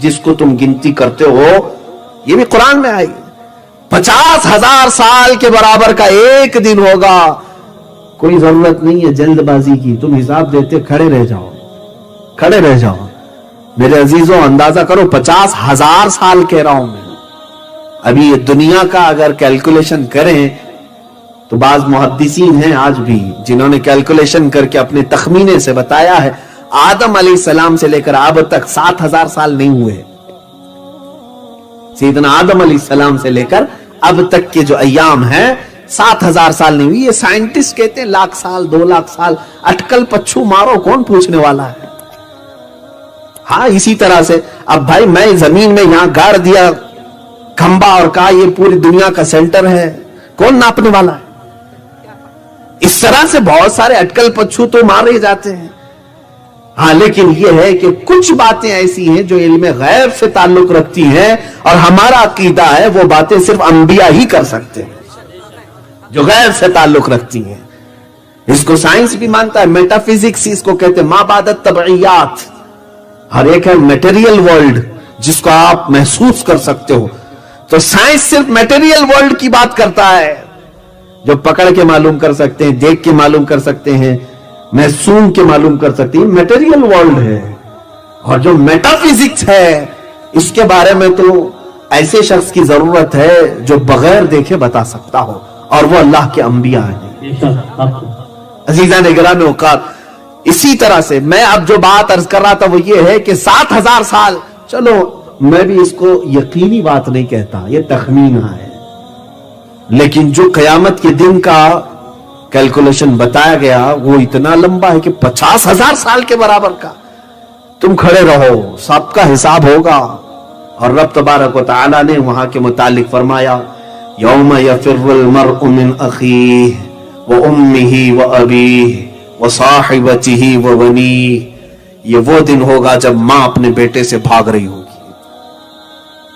جس کو تم گنتی کرتے ہو، یہ بھی قرآن میں آئی، 50,000 سال کے برابر کا ایک دن ہوگا. کوئی ضرورت نہیں ہے جلد بازی کی، تم حساب دیتے کھڑے رہ جاؤ، کھڑے رہ جاؤ. میرے عزیزوں اندازہ کرو، 50,000 سال کہہ رہا ہوں میں. ابھی یہ دنیا کا اگر کیلکولیشن کریں تو بعض محدثین ہیں آج بھی جنہوں نے کیلکولیشن کر کے اپنے تخمینے سے بتایا ہے آدم علیہ السلام سے لے کر اب تک 7,000 سال نہیں ہوئے. سیدنا آدم علیہ السلام سے لے کر اب تک کے جو ایام ہیں 7,000 سال نہیں ہوئی. یہ سائنٹسٹ کہتے ہیں 1,00,000 سال 2,00,000 سال. اٹکل پچھو مارو، کون پوچھنے والا ہے. ہاں اسی طرح سے اب بھائی میں زمین میں یہاں گاڑ دیا کھمبا اور کہا یہ پوری دنیا کا سینٹر ہے، کون ناپنے والا ہے؟ اس طرح سے بہت سارے اٹکل پچھو تو مارے جاتے ہیں. ہاں لیکن یہ ہے کہ کچھ باتیں ایسی ہیں جو علم غیب سے تعلق رکھتی ہیں اور ہمارا عقیدہ ہے وہ باتیں صرف انبیاء ہی کر سکتے ہیں جو غیب سے تعلق رکھتی ہیں. اس کو سائنس بھی مانتا ہے، میٹا فزکس اس کو کہتے ہیں، ما بعد الطبعیات. ہر ایک ہے میٹیریل ورلڈ جس کو آپ محسوس کر سکتے ہو. تو سائنس صرف میٹیریل ورلڈ کی بات کرتا ہے جو پکڑ کے معلوم کر سکتے ہیں، دیکھ کے معلوم کر سکتے ہیں، محسوم کے معلوم کر سکتے ہیں. میٹیریل ورلڈ ہے. اور جو میٹا فزکس ہے اس کے بارے میں تو ایسے شخص کی ضرورت ہے جو بغیر دیکھے بتا سکتا ہو، اور وہ اللہ کے انبیاء ہیں. عزیزان گرامی اوقات، اسی طرح سے میں اب جو بات عرض کر رہا تھا وہ یہ ہے کہ 7,000 سال، چلو میں بھی اس کو یقینی بات نہیں کہتا، یہ تخمینہ ہے، لیکن جو قیامت کے دن کا کیلکولیشن بتایا گیا وہ اتنا لمبا ہے کہ 50,000 سال کے برابر کا. تم کھڑے رہو، سب کا حساب ہوگا. اور رب تبارک و تعالی نے وہاں کے متعلق فرمایا یوم یفر المرء من اخیہ وامہ وابیہ وصاحبتہ وبنیہ. یہ وہ دن ہوگا جب ماں اپنے بیٹے سے بھاگ رہی ہوگی.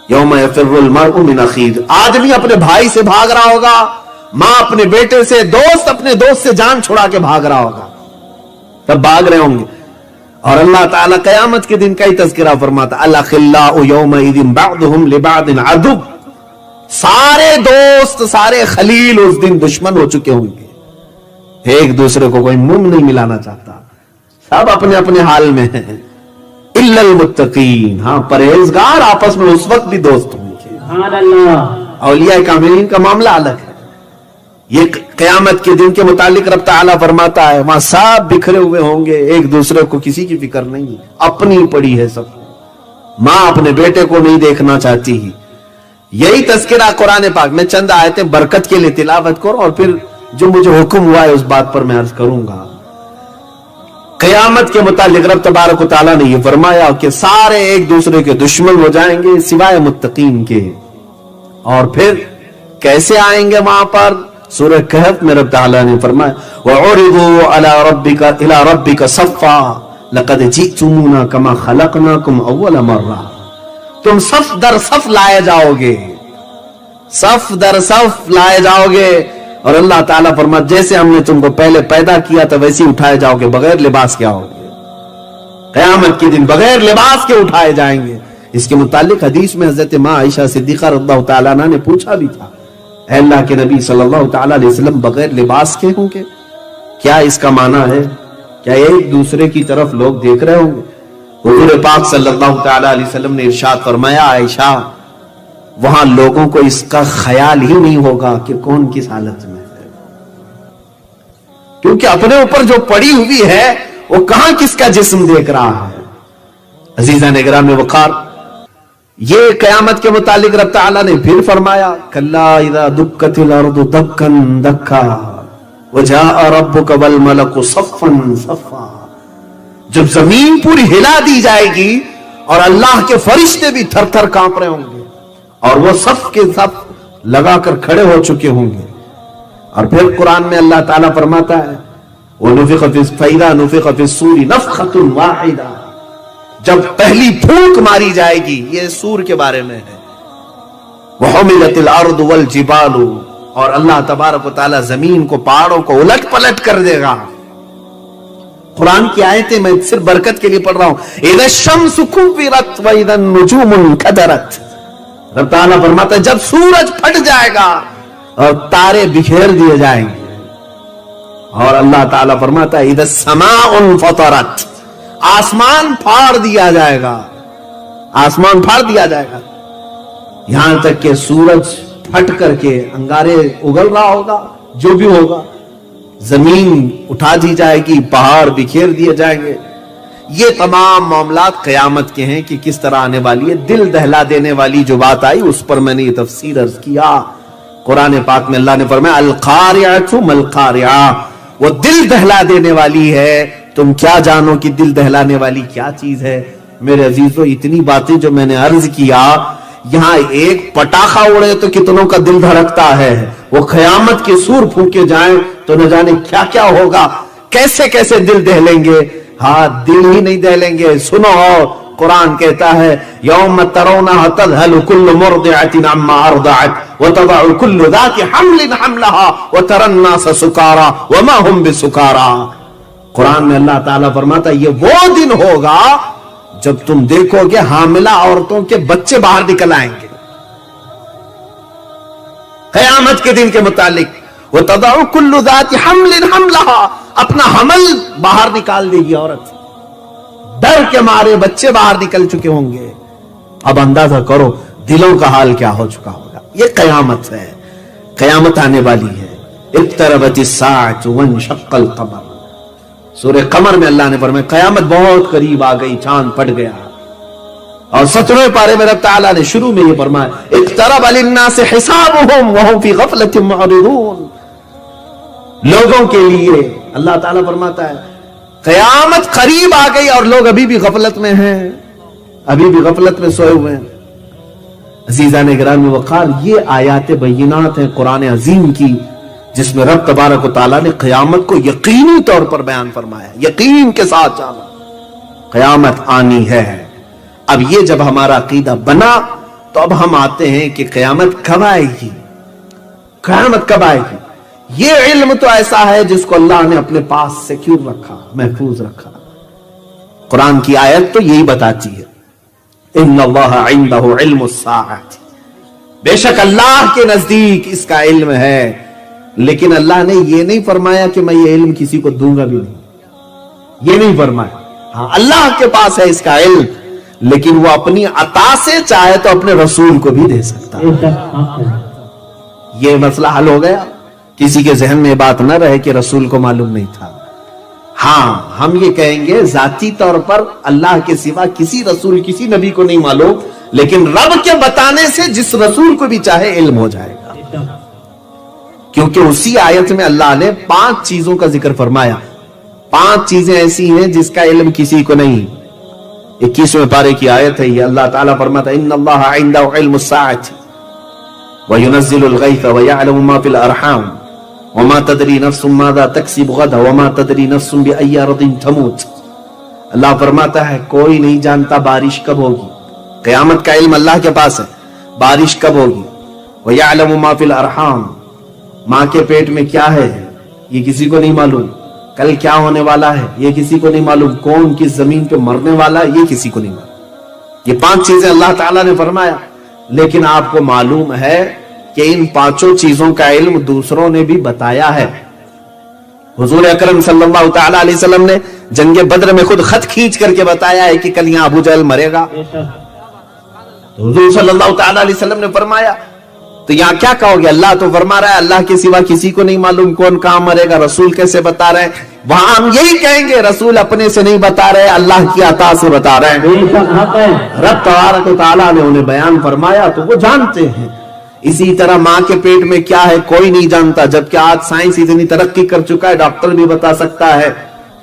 یوم یفر المرء من اخیہ، آدمی اپنے بھائی سے بھاگ رہا ہوگا، ماں اپنے بیٹے سے، دوست اپنے دوست سے جان چھڑا کے بھاگ رہا ہوگا، تب بھاگ رہے ہوں گے. اور اللہ تعالیٰ قیامت کے دن کا ہی تذکرہ فرماتا الاخلاء یومئذ بعضهم لبعض عدو. سارے دوست، سارے خلیل اس دن دشمن ہو چکے ہوں گے، ایک دوسرے کو کوئی منہ نہیں ملانا چاہتا، سب اپنے اپنے حال میں ہیں. الا المتقین، ہاں پرہیزگار آپس میں اس وقت بھی دوست ہوں گے. سبحان اللہ. اولیاء کاملین کا معاملہ الگ ہے. یہ قیامت کے دن کے متعلق رب تعالیٰ فرماتا ہے وہاں سب بکھرے ہوئے ہوں گے، ایک دوسرے کو کسی کی فکر نہیں، اپنی پڑی ہے سب. ماں اپنے بیٹے کو نہیں دیکھنا چاہتی ہی. یہی تذکرہ قرآن پاک میں چند آیتیں برکت کے لیے تلاوت کرو اور پھر جو مجھے حکم ہوا ہے اس بات پر میں عرض کروں گا. قیامت کے متعلق رب تبارک و تعالیٰ نے یہ فرمایا کہ سارے ایک دوسرے کے دشمن ہو جائیں گے سوائے متقین کے. اور پھر کیسے آئیں گے وہاں پر؟ سورہ کہف میں رب تعالیٰ نے فرمایا وَعُرِضُوا عَلَى رَبِّكَ صَفًّا لَقَدْ جِئْتُمُونَا كَمَا خَلَقْنَاكُمْ أَوَّلَ مَرَّةٍ. تم صف در صف لائے جاؤ گے، صف در صف لائے جاؤ گے. اور اللہ تعالیٰ فرماتا جیسے ہم نے تم کو پہلے پیدا کیا تھا ویسے اٹھائے جاؤ گے، بغیر لباس کے آؤ گے. قیامت کے دن بغیر لباس کے اٹھائے جائیں گے. اس کے متعلق حدیث میں حضرت ماں عائشہ صدیقہ رضی اللہ تعالیٰ عنہا نے پوچھا بھی تھا اے اللہ کے نبی صلی اللہ تعالیٰ علیہ وسلم بغیر لباس کے ہوں گے؟ کیا اس کا معنی ہے؟ کیا ایک دوسرے کی طرف لوگ دیکھ رہے ہوں گے؟ حضور پاک صلی اللہ تعالیٰ علیہ وسلم نے ارشاد فرمایا عائشہ وہاں لوگوں کو اس کا خیال ہی نہیں ہوگا کہ کون کس حالت میں ہے، کیونکہ اپنے اوپر جو پڑی ہوئی ہے وہ کہاں کس کا جسم دیکھ رہا ہے. عزیزان گرامی وقار، یہ قیامت کے متعلق رب تعالیٰ نے پھر فرمایا کلا اذا دکت الارض دکا دکا وجاء ربک والملک صفا صفا. جب زمین پوری ہلا دی جائے گی اور اللہ کے فرشتے بھی تھر تھر کانپ رہے ہوں گے اور وہ صف کے صف لگا کر کھڑے ہو چکے ہوں گے. اور پھر قرآن میں اللہ تعالیٰ فرماتا ہے وَنُفِخَ فَإِذَا نُفِخَ فِي الصُّورِ نَفْخَةٌ وَاحِدَةٌ. جب پہلی پھونک ماری جائے گی، یہ سور کے بارے میں ہے. وَحُمِلَتِ الْأَرْضُ وَالْجِبَالُ. اور اللہ تبارک و تعالی زمین کو، پہاڑوں کو الٹ پلٹ کر دے گا. قرآن کی آیتیں میں صرف برکت کے لیے پڑھ رہا ہوں. اذا الشمس كورت واذا النجوم انكدرت. رب تعالیٰ فرماتا ہے جب سورج پھٹ جائے گا اور تارے بکھیر دیے جائیں گے. اور اللہ تعالیٰ فرماتا ہے اذا السماء انفطرت, آسمان پھاڑ دیا جائے گا, آسمان پھاڑ دیا جائے گا. یہاں تک کہ سورج پھٹ کر کے انگارے اگل رہا ہوگا, جو بھی ہوگا, زمین اٹھا دی جائے گی, پہاڑ بکھیر دیے جائیں گے. یہ تمام معاملات قیامت کے ہیں کہ کس طرح آنے والی ہے. دل دہلا دینے والی جو بات آئی اس پر میں نے یہ تفسیر عرض کیا. قرآن پاک میں اللہ نے فرمایا القارعۃ ملقارعہ, وہ دل دہلا دینے والی ہے. تم کیا جانو کہ دل دہلانے والی کیا چیز ہے. میرے عزیزو, اتنی باتیں جو میں نے عرض کیا, یہاں ایک پٹاخہ اڑے تو کتنوں کا دل دھڑکتا ہے. وہ قیامت کے سور پھونکے جائیں تو نہ جانے کیا کیا ہوگا, کیسے کیسے دل دہلیں گے. ہاں, دل ہی نہیں دہلیں گے. سنو, قرآن کہتا ہے یوم ترونها تذهل كل مرضعة عما ارضعت وتضع كل ذات حمل حملها وترى الناس سكارى وما هم بسكارى. قرآن میں اللہ تعالیٰ فرماتا ہے یہ وہ دن ہوگا جب تم دیکھو گے حاملہ عورتوں کے بچے باہر نکل آئیں گے. قیامت کے دن کے متعلق وَتَضَعُ كُلُّ ذَاتِ حَمْلٍ حَمْلَهَا, اپنا حمل باہر نکال دے گی عورت. ڈر کے مارے بچے باہر نکل چکے ہوں گے. اب اندازہ کرو دلوں کا حال کیا ہو چکا ہوگا. یہ قیامت ہے, قیامت آنے والی ہے. اقتربت الساعة وانشق القمر. سورہ قمر میں اللہ نے فرمایا قیامت بہت قریب آ گئی, چاند پھٹ گیا. اور 17ویں پارے میں رب تعالیٰ نے شروع میں یہ فرمایا اقترب للناس حسابهم وهم في غفلة معرضون. لوگوں کے لیے اللہ تعالیٰ فرماتا ہے قیامت قریب آ گئی اور لوگ ابھی بھی غفلت میں ہیں, ابھی بھی غفلت میں سوئے ہوئے ہیں. عزیزان گرامی وقار, یہ آیات بینات ہیں قرآن عظیم کی جس میں رب تبارک و تعالیٰ نے قیامت کو یقینی طور پر بیان فرمایا. یقین کے ساتھ جانا قیامت آنی ہے. اب یہ جب ہمارا عقیدہ بنا تو اب ہم آتے ہیں کہ قیامت کب آئے گی, قیامت کب آئے گی. یہ علم تو ایسا ہے جس کو اللہ نے اپنے پاس سیکیور رکھا, محفوظ رکھا. قرآن کی آیت تو یہی بتاتی ہے ان اللہ عنده علم الساعۃ, بے شک اللہ کے نزدیک اس کا علم ہے. لیکن اللہ نے یہ نہیں فرمایا کہ میں یہ علم کسی کو دوں گا بھی نہیں, یہ نہیں فرمایا. ہاں, اللہ کے پاس ہے اس کا علم, لیکن وہ اپنی عطا سے چاہے تو اپنے رسول کو بھی دے سکتا ہے. یہ مسئلہ حل ہو گیا. کسی کے ذہن میں بات نہ رہے کہ رسول کو معلوم نہیں تھا. ہاں, ہم یہ کہیں گے ذاتی طور پر اللہ کے سوا کسی رسول کسی نبی کو نہیں معلوم, لیکن رب کے بتانے سے جس رسول کو بھی چاہے علم ہو جائے گا. کیونکہ اسی آیت میں اللہ نے 5 چیزوں کا ذکر فرمایا. 5 چیزیں ایسی ہیں جس کا علم کسی کو نہیں. 21ویں پارے کی آیت ہے یہ. اللہ تعالیٰ فرماتا ہے ان اللہ عنده علم الساعة وينزل الغيث ويعلم ما في الارحام وما تدري نفس ماذا تكسب غدا وما تدري نفس بأي ارض تموت. اللہ فرماتا ہے کوئی نہیں جانتا بارش کب ہوگی. قیامت کا علم اللہ کے پاس ہے, بارش کب ہوگی. ويعلم ما في الارحام, ماں کے پیٹ میں کیا ہے یہ کسی کو نہیں معلوم. کل کیا ہونے والا ہے یہ کسی کو نہیں معلوم. کون کس زمین پہ مرنے والا ہے یہ کسی کو نہیں معلوم. یہ 5 چیزیں اللہ تعالیٰ نے فرمایا. لیکن آپ کو معلوم ہے کہ ان 5 چیزوں کا علم دوسروں نے بھی بتایا ہے. حضور اکرم صلی اللہ تعالیٰ علیہ وسلم نے جنگ بدر میں خود خط کھینچ کر کے بتایا ہے کہ کل یہاں ابو جہل مرے گا. حضور صلی اللہ تعالیٰ علیہ وسلم نے فرمایا. تو یہاں کیا کہو گے, اللہ تو فرما رہا ہے اللہ کے سوا کسی کو نہیں معلوم کون کہاں مرے گا, رسول کیسے بتا رہے ہیں. وہاں ہم یہی کہیں گے رسول اپنے سے نہیں بتا رہے, اللہ کی عطا سے بتا رہے ہیں. رب تبارک و تعالیٰ نے انہیں بیان فرمایا تو وہ جانتے ہیں. اسی طرح ماں کے پیٹ میں کیا ہے کوئی نہیں جانتا, جبکہ آج سائنس اتنی ترقی کر چکا ہے ڈاکٹر بھی بتا سکتا ہے.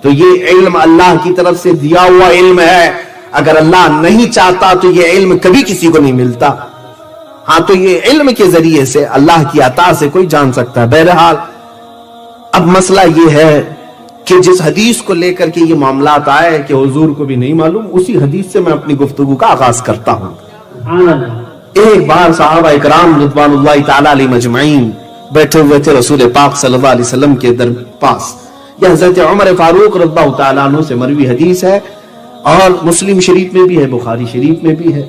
تو یہ علم اللہ کی طرف سے دیا ہوا علم ہے. اگر اللہ نہیں چاہتا تو یہ علم کبھی کسی کو نہیں ملتا. ہاں, تو یہ علم کے ذریعے سے اللہ کی عطا سے کوئی جان سکتا ہے. بہرحال اب مسئلہ یہ ہے کہ جس حدیث کو لے کر کے یہ معاملات آئے کہ حضور کو بھی نہیں معلوم, اسی حدیث سے میں اپنی گفتگو کا آغاز کرتا ہوں. ایک بار صحابہ اکرام رضوان اللہ تعالی علیہ مجمعین بیٹھے ہوئے تھے رسول پاک صلی اللہ علیہ وسلم کے پاس. یہ حضرت عمر فاروق رضی اللہ تعالیٰ عنہ سے مروی حدیث ہے، اور مسلم شریف میں بھی ہے، بخاری شریف میں بھی ہے۔